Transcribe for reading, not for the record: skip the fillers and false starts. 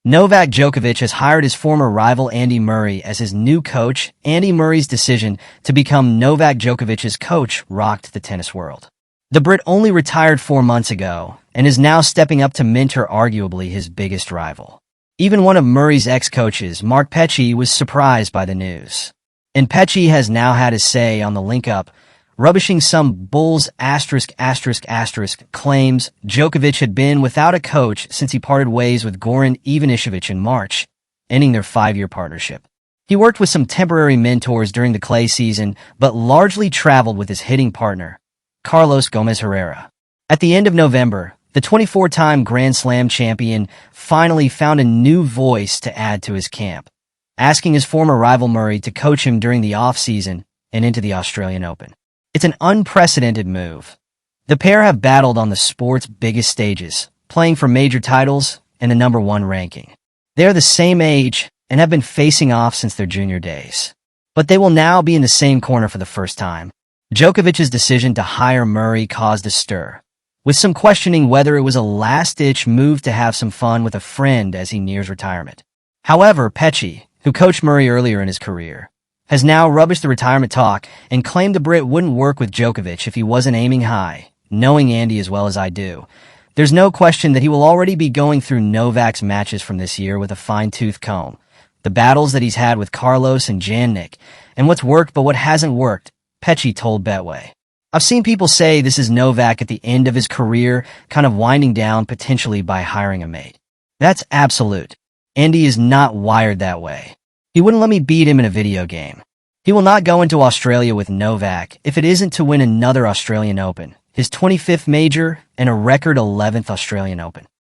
Novak Djokovic has hired his former rival Andy Murray as his new coach. Andy Murray's decision to become Novak Djokovic's coach rocked the tennis world. The Brit only retired 4 months ago and is now stepping up to mentor arguably his biggest rival. Even one of Murray's ex-coaches, Mark Petchey, was surprised by the news. And Petchey has now had his say on the link-up, rubbishing some Bulls **** claims Djokovic had been without a coach since he parted ways with Goran Ivanišević in March, ending their 5-year partnership. He worked with some temporary mentors during the clay season, but largely traveled with his hitting partner, Carlos Gomez Herrera. At the end of November, the 24-time Grand Slam champion finally found a new voice to add to his camp, asking his former rival Murray to coach him during the off-season and into the Australian Open. It's an unprecedented move. The pair have battled on the sport's biggest stages, playing for major titles and the #1 ranking. They are the same age and have been facing off since their junior days. But they will now be in the same corner for the first time. Djokovic's decision to hire Murray caused a stir, with some questioning whether it was a last-ditch move to have some fun with a friend as he nears retirement. However, Petchey, who coached Murray earlier in his career, has now rubbished the retirement talk and claimed the Brit wouldn't work with Djokovic if he wasn't aiming high. Knowing Andy as well as I do, there's no question that he will already be going through Novak's matches from this year with a fine-tooth comb. The battles that he's had with Carlos and Jannik, and what's worked but what hasn't worked, Petchey told Betway. I've seen people say this is Novak at the end of his career, kind of winding down potentially by hiring a mate. That's absolute. Andy is not wired that way. He wouldn't let me beat him in a video game. He will not go into Australia with Novak if it isn't to win another Australian Open, his 25th major, and a record 11th Australian Open.